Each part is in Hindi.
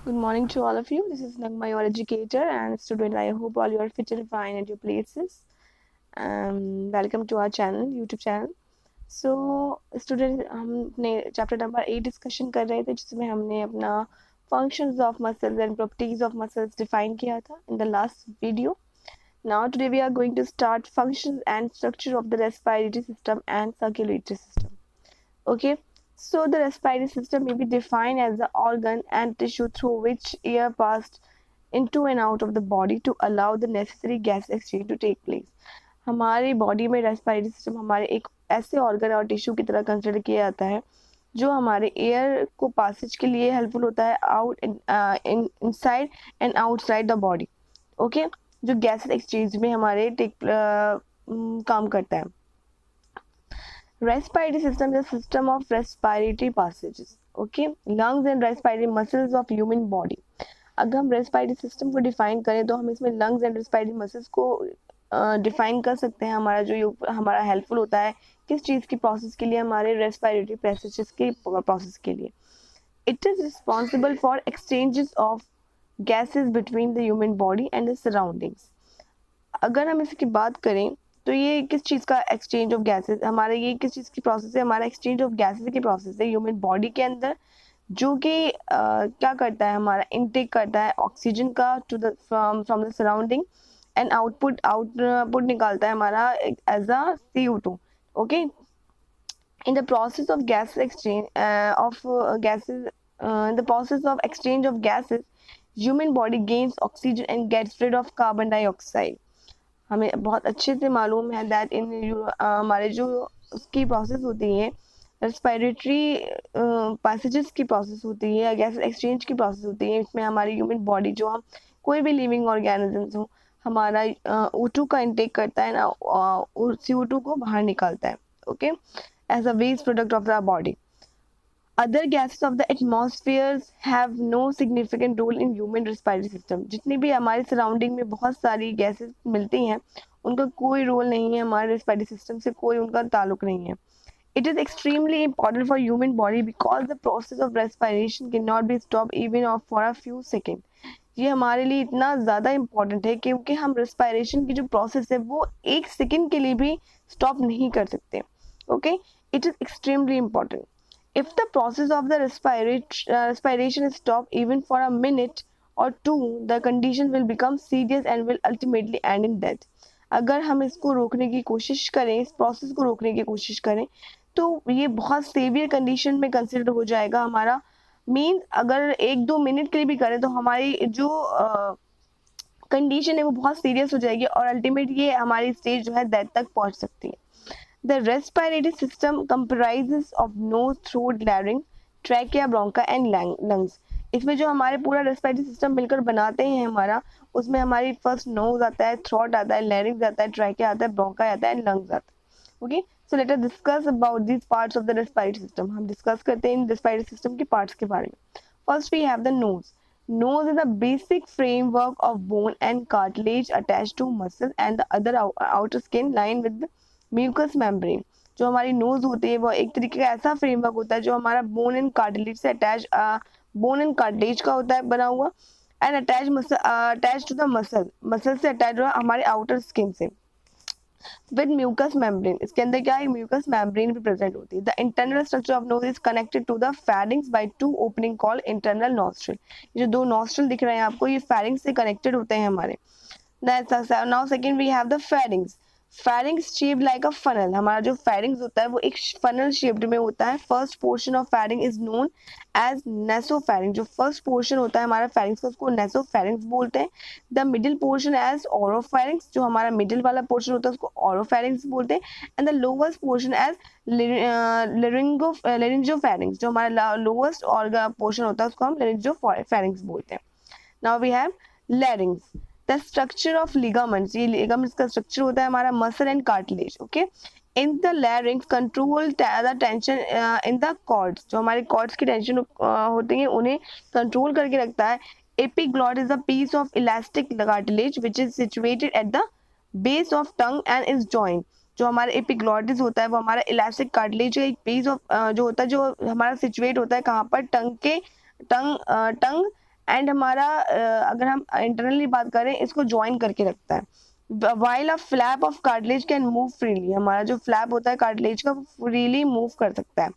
Good morning to all of you. This is Nagma, your educator and student. I hope all you are fit and fine at your places. Welcome to our channel, YouTube channel. So, student, हमने chapter number 8 discussion कर रहे थे जिसमें हमने अपना functions of muscles and properties of muscles define किया था in the last video. Now today we are going to start functions and structure of the respiratory system and circulatory system. Okay, so the respiratory system may be defined as the organ and tissue through which air passed into and out of the body to allow the necessary gas exchange to take place. हमारी बॉडी में रेस्पिरेटरी सिस्टम हमारे एक ऐसे ऑर्गन और टिश्यू की तरह कंसिडर किया जाता है जो हमारे एयर को पासेज के लिए हेल्पफुल होता है out inside and outside the body. Okay, जो गैसेस एक्सचेंज में हमारे काम करता है. Respiratory system is a system of respiratory passages. Okay, lungs and respiratory muscles of human body. अगर हम रेस्पिरेटरी सिस्टम को डिफाइन करें तो हम इसमें लंग्स एंड रेस्पिरेटरी मसल्स को डिफाइन कर सकते हैं. हमारा जो हमारा हेल्पफुल होता है किस चीज़ की प्रोसेस के लिए, हमारे रेस्पिरेटरी पैसेजेस की प्रोसेस के लिए. It is responsible for exchanges of gases between the human body and the surroundings. अगर हम इसकी बात करें तो ये किस चीज़ का एक्सचेंज ऑफ गैसेस, हमारे ये किस चीज़ की प्रोसेस है, हमारा एक्सचेंज ऑफ गैसेस की प्रोसेस है ह्यूमन बॉडी के अंदर, जो कि क्या करता है, हमारा इनटेक करता है ऑक्सीजन का to the from the surrounding and output निकालता है हमारा as a CO2. Okay, in the process of gas exchange of gases in the process of exchange of gases human body gains oxygen and gets rid of carbon dioxide. हमें बहुत अच्छे से मालूम है दैट इन हमारे जो उसकी प्रोसेस होती है रेस्पिरेटरी पैसेजेस की प्रोसेस होती है, गैस एक्सचेंज की प्रोसेस होती है. इसमें हमारी ह्यूमन बॉडी जो हम कोई भी लिविंग ऑर्गेनिजम्स हो हमारा O2 का इंटेक करता है ना, CO2 को बाहर निकालता है. Okay, as a waste product of the body. Other gases of the atmosphere have no significant role in human respiratory system. जितनी भी हमारे सराउंडिंग में बहुत सारी गैसेस मिलती हैं उनका कोई रोल नहीं है, हमारे रेस्पिरेटरी सिस्टम से कोई उनका ताल्लुक नहीं है. It is extremely important for human body because the process of respiration cannot be stopped even for a few seconds. ये हमारे लिए इतना ज़्यादा इम्पॉर्टेंट है क्योंकि हम रेस्पिरेशन की जो प्रोसेस है वो एक सेकेंड के लिए भी स्टॉप नहीं कर सकते. Okay, it is extremely important. If the process of the respiration is stopped even for a minute or two, the condition will become serious and will ultimately end in death. अगर हम इसको रोकने की कोशिश करें, इस प्रोसेस को रोकने की कोशिश करें, तो ये बहुत सीवियर कंडीशन में कंसिडर हो जाएगा हमारा. मीन्स अगर 1-2 मिनट के लिए भी करें तो हमारी जो कंडीशन है वो बहुत सीरियस हो जाएगी और अल्टीमेट ये हमारी स्टेज जो है डेथ तक पहुंच सकती है. The respiratory system comprises of nose, throat, larynx, trachea, bronchi and lungs. इसमें जो हमारे पूरा रेस्पिरेटरी सिस्टम मिलकर बनाते हैं हमारा, उसमें हमारी फर्स्ट नोज आता है, थ्रोट आता है, लैरिंग्स आता है, ट्रैकिया आता है, ब्रोंका आता है एंड लंग्स आता है. Okay, so let us discuss about this parts of the respiratory system. हम डिस्कस करते हैं इन रेस्पिरेटरी सिस्टम के पार्ट्स के बारे में. First we have the nose. Nose is a basic framework of bone and cartilage attached to muscle and the other outer skin lined with the mucous membrane. जो हमारी नोज होती है वो एक तरीके का ऐसा फ्रेमवर्क होता है जो हमारा बोन एंड कार्टिलेज से बोन एंड कार्टिलेज का होता है बना हुआ and attach to the muscle से अटैच हुआ हमारे आउटर स्किन से विद म्यूकस मेम्ब्रेन. इसके अंदर क्या है, म्यूकस मेम्ब्रेन भी प्रेजेंट होती है. The internal structure of nose is connected to the pharynx by 2 opening called internal nostril. जो 2 नॉस्ट्रल दिख रहे हैं आपको, ये फेरिंग्स से कनेक्टेड होते हैं हमारे. Now second we have the pharynx. Pharynx shaped like a funnel. हमारा जो फेरिंग्स होता है वो एक फनल शेप्ड में होता है. First portion of pharynx is known as nasopharynx. जो फर्स्ट पोर्शन होता है हमारा फेरिंग्स का उसको नेसोफेरिंग्स बोलते हैं. The middle portion as oropharynx. जो हमारा मिडिल वाला पोर्शन होता है उसको ओरोफेरिंग्स बोलते हैं. And the lowest portion as laryngopharynx. जो हमारा लोवेस्ट पोर्शन होता है उसको हम लेरिंजोफेरिंग्स बोलते हैं. Now we have larynx. The structure of ligaments. ये लिगामेंट्स का स्ट्रक्चर होता है हमारा muscle and cartilage. Okay, in the larynx control the tension in the cords. जो हमारे कॉर्ड्स की टेंशन होती है उन्हें कंट्रोल करके रखता है. Epiglottis is a piece of elastic cartilage which is situated at the base of tongue and is joint. जो हमारा एपिग्लॉटिस होता है वो हमारा इलास्टिक कार्टिलेज का एक पीस ऑफ जो होता है जो हमारा सिचुएट होता है कहाँ पर, टंग एंड हमारा अगर हम इंटरनली बात करें, इसको ज्वाइन करके रखता है. While a flap of cartilage can move freely, हमारा जो फ्लैप होता है कार्टिलेज का फ्रीली मूव कर सकता है.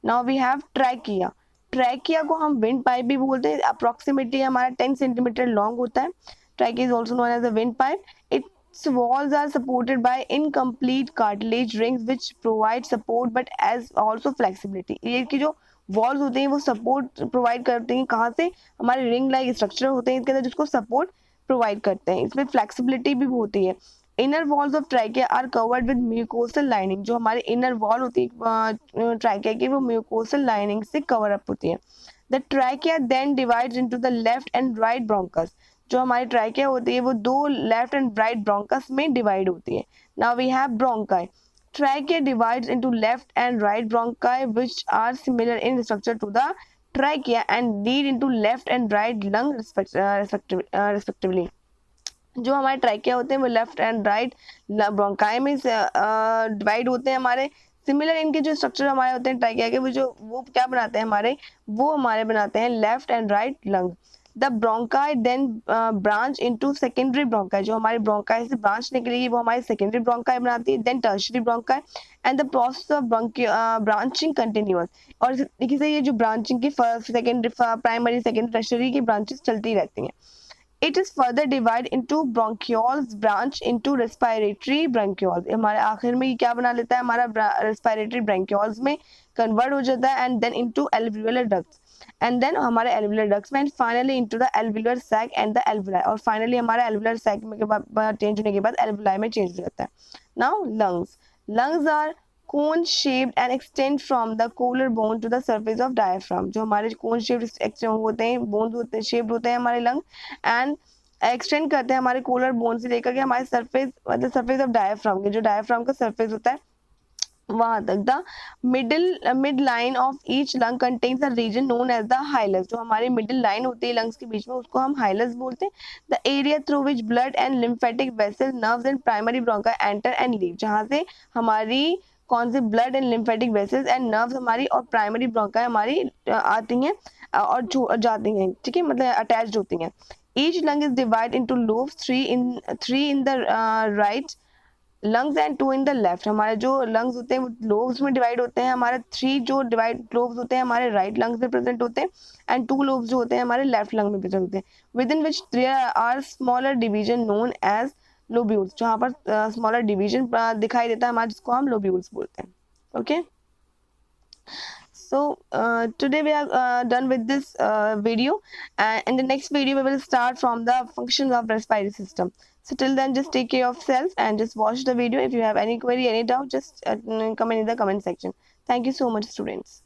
Now we have trachea. Trachea को हम विंड पाइप भी बोलते हैं. अप्रोक्सीमेटली हमारा 10 सेंटीमीटर लॉन्ग होता है. Trachea is also known as a windpipe. Its walls are supported by incomplete cartilage rings which provide support but as also flexibility. ये की जो वॉल्स होते हैं वो सपोर्ट प्रोवाइड करते हैं. कहाँ से? हमारे रिंग लाइक स्ट्रक्चर होते हैं इसके अंदर जिसको सपोर्ट प्रोवाइड करते हैं. इसमें फ्लेक्सिबिलिटी भी होती है. Inner walls of trachea are covered with mucosal lining. जो हमारी इनर वॉल होती है ट्राइकिया की वो म्यूकोसल लाइनिंग से कवर अप होती है. The trachea then divides into the left and right bronchus. जो हमारी ट्राइकिया होती है वो दो लेफ्ट एंड राइट ब्रोंकस में डिवाइड होती है. Now we have bronchi. Trachea divides into left and right bronchi which are similar in structure to the trachea and lead into left and right lung respectively. जो हमारे ट्रैकिया होते हैं वो लेफ्ट एंड राइट ब्रोंकाई में डिवाइड होते हैं. हमारे सिमिलर इनके जो स्ट्रक्चर हमारे होते हैं ट्रैकिया के वो क्या बनाते हैं हमारे बनाते हैं left and right lung. The bronchi then branch into secondary bronchi. जो हमारी ब्रोंकाई से ब्रांच निकलेगी वो हमारी सेकेंडरी ब्रोंकाई बनाती है. Then tertiary bronchi and the process of branching continuous. और देखिए से ये जो ब्रांचिंग की first secondary primary secondary tertiary की ब्रांचेस चलती रहती हैं. It is further divided into bronchioles branch into respiratory bronchioles. हमारे आखिर में ये क्या बना लेता है हमारा respiratory bronchioles में कन्वर्ट हो जाता है and then into alveolar ducts and then हमारे alveolar ducts में and finally into the alveolar sac and the alveoli. और finally हमारा alveolar sac में के बाद change होने के बाद alveoli में change हो जाता है. Now lungs. Lungs are cone shaped and extend from the collarbone to the surface of diaphragm. जो हमारे cone shaped होते हैं बोन्स होते हैं shaped होते हैं हमारे लंग एंड एक्सटेंड करते हैं हमारे कोलर बोन से लेकर के हमारे सरफेस मतलब सरफेस ऑफ डायफ्राम के जो डायफ्राम का सरफेस होता है वहां तक. The mid line of each lung contains a region known as the hilus. जो हमारी मिडिल लाइन होती है लंग्स के बीच में उसको हम हाइलस बोलते हैं. The area through which blood and lymphatic vessel nerves and primary ब्रोंका enter and leave. जहां से हमारी कौन से blood and lymphatic vessels and nerves हमारी और प्राइमरी ब्रोंका हमारी आती हैं और जाती हैं. ठीक है मतलब अटैच्ड होती हैं. Each lung is divided into lobes, three in the right lungs and two in the left. हमारे जो lungs होते हैं वो lobes में divide होते हैं. हमारे 3 जो divide lobes होते हैं हमारे right lungs में present होते हैं and 2 lobes जो होते हैं हमारे left lung में present होते हैं. Within which there are smaller division known as lobules. जहाँ पर smaller division दिखाई देता है हमारे जिसको हम lobules बोलते हैं. Okay. So today we are done with this video, and in the next video we will start from the functions of respiratory system. So till then just take care of yourself and just watch the video. If you have any query, any doubt, just comment in the comment section. Thank you so much students.